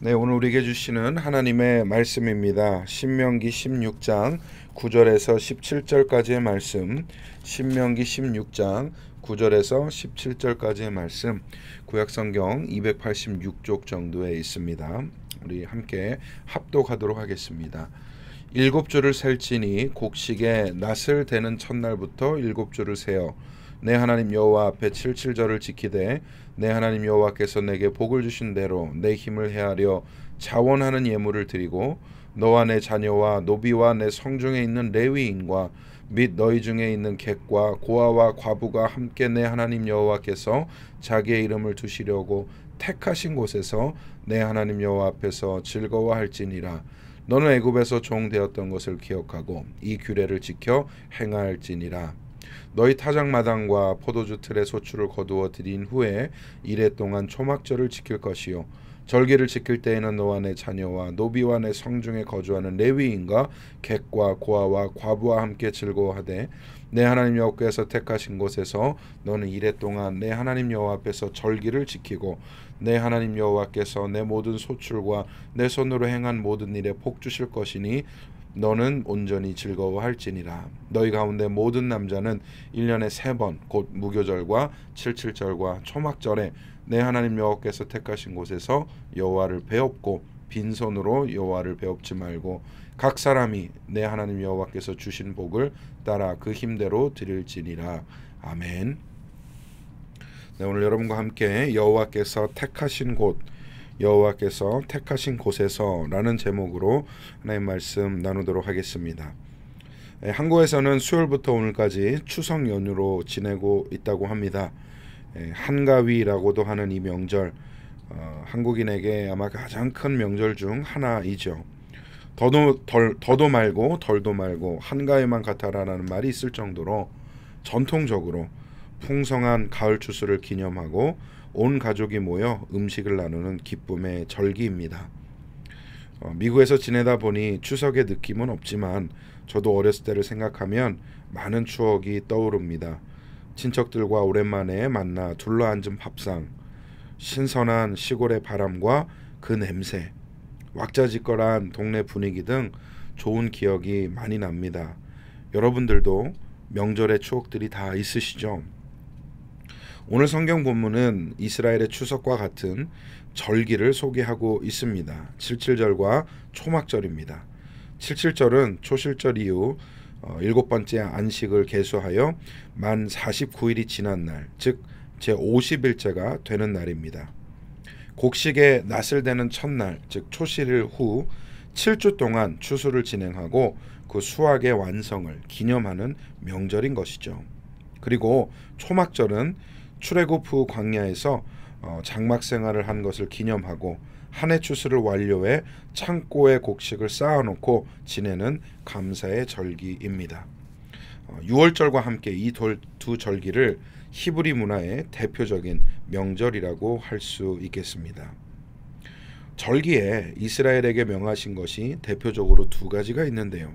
네, 오늘 우리에게 주시는 하나님의 말씀입니다. 신명기 16장 9절에서 17절까지의 말씀, 신명기 16장 9절에서 17절까지의 말씀, 구약성경 286쪽 정도에 있습니다. 우리 함께 합독하도록 하겠습니다. 일곱 주를 셀지니 곡식에 낫을 대는 첫날부터 일곱 주를 세어 내 하나님 여호와 앞에 칠칠절을 지키되 내 하나님 여호와께서 내게 복을 주신 대로 내 힘을 헤아려 자원하는 예물을 드리고 너와 내 자녀와 노비와 내 성중에 있는 레위인과 및 너희 중에 있는 객과 고아와 과부가 함께 내 하나님 여호와께서 자기의 이름을 두시려고 택하신 곳에서 내 하나님 여호와 앞에서 즐거워할지니라. 너는 애굽에서 종되었던 것을 기억하고 이 규례를 지켜 행할지니라. 너희 타작마당과 포도주 틀에 소출을 거두어 드린 후에 이래 동안 초막절을 지킬 것이요 절기를 지킬 때에는 너와 내 자녀와 노비와 내 성중에 거주하는 레위인과 객과 고아와 과부와 함께 즐거워하되 내 하나님 여호와께서 택하신 곳에서 너는 이래 동안 내 하나님 여호와 앞에서 절기를 지키고 내 하나님 여호와께서 내 모든 소출과 내 손으로 행한 모든 일에 복 주실 것이니 너는 온전히 즐거워할지니라. 너희 가운데 모든 남자는 1년에 3번 곧 무교절과 칠칠절과 초막절에 내 하나님 여호와께서 택하신 곳에서 여호와를 배웁고 빈손으로 여호와를 배웁지 말고 각 사람이 내 하나님 여호와께서 주신 복을 따라 그 힘대로 드릴지니라. 아멘. 네, 오늘 여러분과 함께 여호와께서 택하신 곳, 여호와께서 택하신 곳에서라는 제목으로 하나님 말씀 나누도록 하겠습니다. 한국에서는 수요일부터 오늘까지 추석 연휴로 지내고 있다고 합니다. 한가위라고도 하는 이 명절, 한국인에게 아마 가장 큰 명절 중 하나이죠. 더도 말고 덜도 말고 한가위만 같아라는 말이 있을 정도로 전통적으로 풍성한 가을 추수를 기념하고 온 가족이 모여 음식을 나누는 기쁨의 절기입니다. 미국에서 지내다 보니 추석의 느낌은 없지만 저도 어렸을 때를 생각하면 많은 추억이 떠오릅니다. 친척들과 오랜만에 만나 둘러앉은 밥상, 신선한 시골의 바람과 그 냄새, 왁자지껄한 동네 분위기 등 좋은 기억이 많이 납니다. 여러분들도 명절의 추억들이 다 있으시죠? 오늘 성경 본문은 이스라엘의 추석과 같은 절기를 소개하고 있습니다. 칠칠절과 초막절입니다. 칠칠절은 초실절 이후 7번째 안식을 계수하여 만 49일이 지난 날, 즉 제50일째가 되는 날입니다. 곡식에 낫을 대는 첫날, 즉 초실일 후 7주 동안 추수를 진행하고 그 수확의 완성을 기념하는 명절인 것이죠. 그리고 초막절은 출애굽 후 광야에서 장막 생활을 한 것을 기념하고 한 해 추수를 완료해 창고에 곡식을 쌓아놓고 지내는 감사의 절기입니다. 6월절과 함께 이 두 절기를 히브리 문화의 대표적인 명절이라고 할 수 있겠습니다. 절기에 이스라엘에게 명하신 것이 대표적으로 두 가지가 있는데요.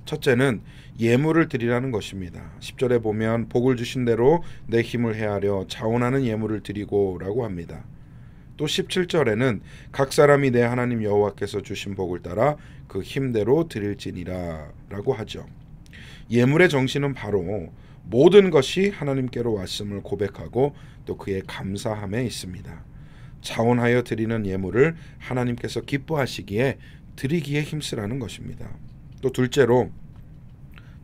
첫째는 예물을 드리라는 것입니다. 10절에 보면 복을 주신 대로 내 힘을 헤아려 자원하는 예물을 드리고 라고 합니다. 또 17절에는 각 사람이 내 하나님 여호와께서 주신 복을 따라 그 힘대로 드릴지니라 라고 하죠. 예물의 정신은 바로 모든 것이 하나님께로 왔음을 고백하고 또 그의 감사함에 있습니다. 자원하여 드리는 예물을 하나님께서 기뻐하시기에 드리기에 힘쓰라는 것입니다. 또 둘째로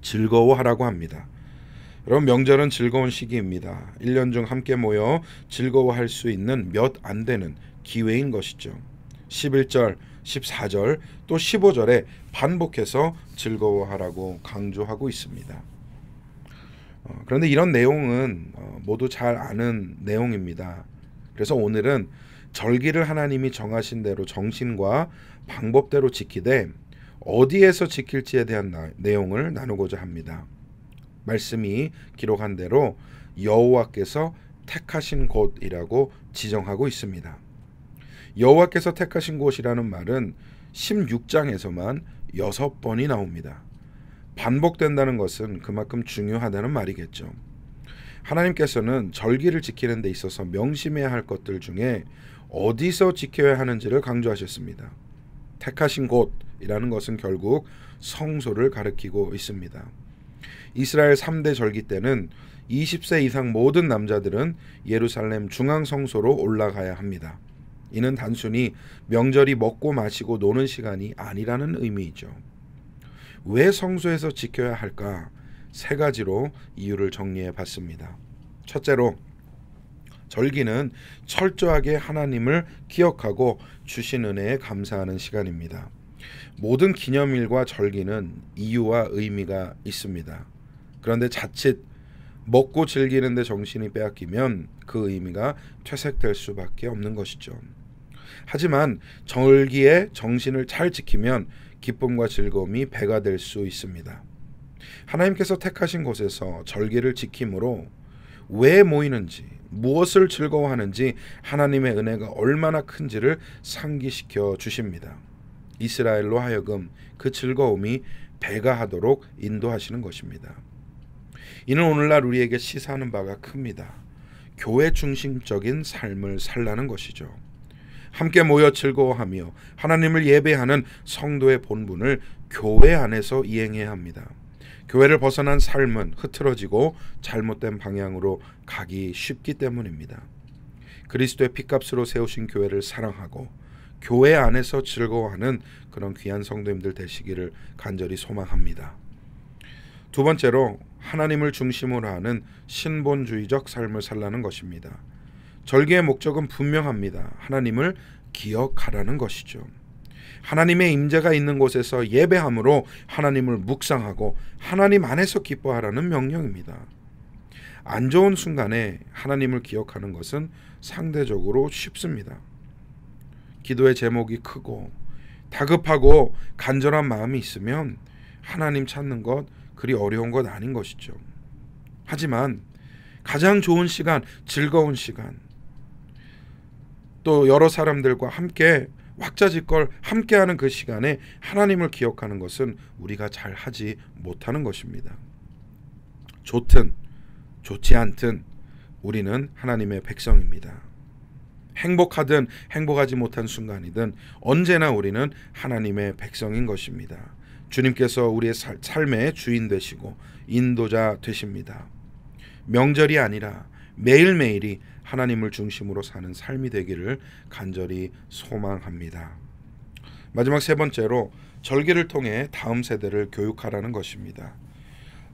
즐거워하라고 합니다. 여러분, 명절은 즐거운 시기입니다. 1년 중 함께 모여 즐거워할 수 있는 몇 안 되는 기회인 것이죠. 11절, 14절, 또 15절에 반복해서 즐거워하라고 강조하고 있습니다. 그런데 이런 내용은 모두 잘 아는 내용입니다. 그래서 오늘은 절기를 하나님이 정하신 대로 정신과 방법대로 지키되 어디에서 지킬지에 대한 내용을 나누고자 합니다. 말씀이 기록한 대로 여호와께서 택하신 곳이라고 지정하고 있습니다. 여호와께서 택하신 곳이라는 말은 16장에서만 6번이 나옵니다. 반복된다는 것은 그만큼 중요하다는 말이겠죠. 하나님께서는 절기를 지키는 데 있어서 명심해야 할 것들 중에 어디서 지켜야 하는지를 강조하셨습니다. 택하신 곳이라는 것은 결국 성소를 가리키고 있습니다. 이스라엘 3대 절기 때는 20세 이상 모든 남자들은 예루살렘 중앙 성소로 올라가야 합니다. 이는 단순히 명절이 먹고 마시고 노는 시간이 아니라는 의미이죠. 왜 성소에서 지켜야 할까? 세 가지로 이유를 정리해 봤습니다. 첫째로, 절기는 철저하게 하나님을 기억하고 주신 은혜에 감사하는 시간입니다. 모든 기념일과 절기는 이유와 의미가 있습니다. 그런데 자칫 먹고 즐기는 데 정신이 빼앗기면 그 의미가 퇴색될 수밖에 없는 것이죠. 하지만 절기에 정신을 잘 지키면 기쁨과 즐거움이 배가 될 수 있습니다. 하나님께서 택하신 곳에서 절기를 지킴으로 왜 모이는지, 무엇을 즐거워하는지 하나님의 은혜가 얼마나 큰지를 상기시켜 주십니다. 이스라엘로 하여금 그 즐거움이 배가 하도록 인도하시는 것입니다. 이는 오늘날 우리에게 시사하는 바가 큽니다. 교회 중심적인 삶을 살라는 것이죠. 함께 모여 즐거워하며 하나님을 예배하는 성도의 본분을 교회 안에서 이행해야 합니다. 교회를 벗어난 삶은 흐트러지고 잘못된 방향으로 가기 쉽기 때문입니다. 그리스도의 피값으로 세우신 교회를 사랑하고 교회 안에서 즐거워하는 그런 귀한 성도님들 되시기를 간절히 소망합니다. 두 번째로, 하나님을 중심으로 하는 신본주의적 삶을 살라는 것입니다. 절기의 목적은 분명합니다. 하나님을 기억하라는 것이죠. 하나님의 임재가 있는 곳에서 예배함으로 하나님을 묵상하고 하나님 안에서 기뻐하라는 명령입니다. 안 좋은 순간에 하나님을 기억하는 것은 상대적으로 쉽습니다. 기도의 제목이 크고 다급하고 간절한 마음이 있으면 하나님 찾는 것 그리 어려운 것 아닌 것이죠. 하지만 가장 좋은 시간, 즐거운 시간, 또 여러 사람들과 함께 왁자지껄 함께하는 그 시간에 하나님을 기억하는 것은 우리가 잘 하지 못하는 것입니다. 좋든 좋지 않든 우리는 하나님의 백성입니다. 행복하든 행복하지 못한 순간이든 언제나 우리는 하나님의 백성인 것입니다. 주님께서 우리의 삶의 주인 되시고 인도자 되십니다. 명절이 아니라 매일매일이 하나님을 중심으로 사는 삶이 되기를 간절히 소망합니다. 마지막 세 번째로, 절기를 통해 다음 세대를 교육하라는 것입니다.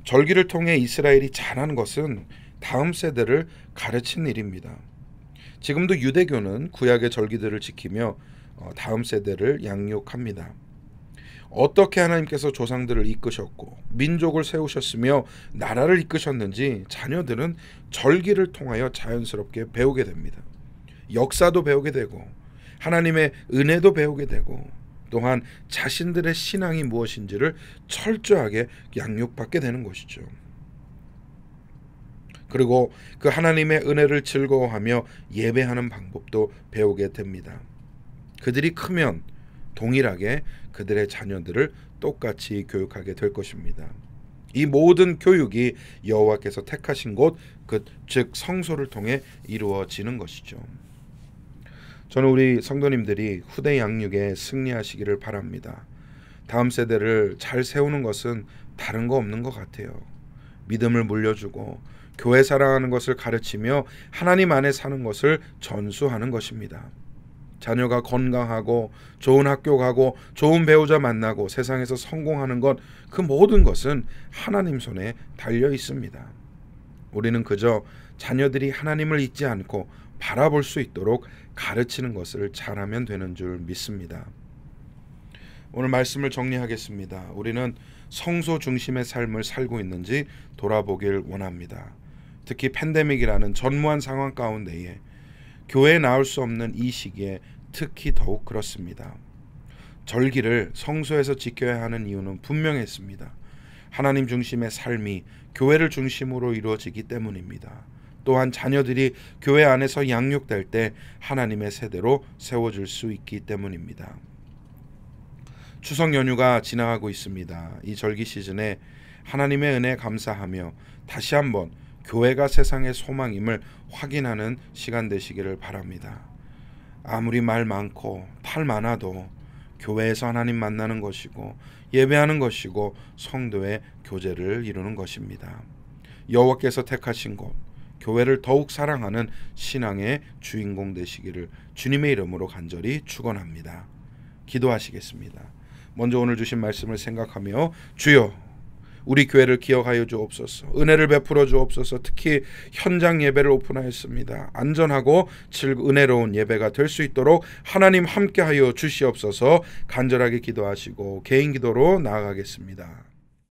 절기를 통해 이스라엘이 잘하는 것은 다음 세대를 가르치는 일입니다. 지금도 유대교는 구약의 절기들을 지키며 다음 세대를 양육합니다. 어떻게 하나님께서 조상들을 이끄셨고 민족을 세우셨으며 나라를 이끄셨는지 자녀들은 절기를 통하여 자연스럽게 배우게 됩니다. 역사도 배우게 되고 하나님의 은혜도 배우게 되고 또한 자신들의 신앙이 무엇인지를 철저하게 양육받게 되는 것이죠. 그리고 그 하나님의 은혜를 즐거워하며 예배하는 방법도 배우게 됩니다. 그들이 크면 동일하게 그들의 자녀들을 똑같이 교육하게 될 것입니다. 이 모든 교육이 여호와께서 택하신 곳, 즉 성소를 통해 이루어지는 것이죠. 저는 우리 성도님들이 후대 양육에 승리하시기를 바랍니다. 다음 세대를 잘 세우는 것은 다른 거 없는 것 같아요. 믿음을 물려주고 교회 사랑하는 것을 가르치며 하나님 안에 사는 것을 전수하는 것입니다. 자녀가 건강하고 좋은 학교 가고 좋은 배우자 만나고 세상에서 성공하는 것, 그 모든 것은 하나님 손에 달려 있습니다. 우리는 그저 자녀들이 하나님을 잊지 않고 바라볼 수 있도록 가르치는 것을 잘하면 되는 줄 믿습니다. 오늘 말씀을 정리하겠습니다. 우리는 성소 중심의 삶을 살고 있는지 돌아보길 원합니다. 특히 팬데믹이라는 전무한 상황 가운데에 교회에 나올 수 없는 이 시기에 특히 더욱 그렇습니다. 절기를 성소에서 지켜야 하는 이유는 분명했습니다. 하나님 중심의 삶이 교회를 중심으로 이루어지기 때문입니다. 또한 자녀들이 교회 안에서 양육될 때 하나님의 세대로 세워질 수 있기 때문입니다. 추석 연휴가 지나가고 있습니다. 이 절기 시즌에 하나님의 은혜에 감사하며 다시 한번 교회가 세상의 소망임을 확인하는 시간 되시기를 바랍니다. 아무리 말 많고 탈 많아도 교회에서 하나님 만나는 것이고 예배하는 것이고 성도의 교제를 이루는 것입니다. 여호와께서 택하신 곳 교회를 더욱 사랑하는 신앙의 주인공 되시기를 주님의 이름으로 간절히 축원합니다. 기도하시겠습니다. 먼저 오늘 주신 말씀을 생각하며 주여 우리 교회를 기억하여 주옵소서. 은혜를 베풀어 주옵소서. 특히 현장 예배를 오픈하였습니다. 안전하고 은혜로운 예배가 될 수 있도록 하나님 함께하여 주시옵소서. 간절하게 기도하시고 개인 기도로 나아가겠습니다.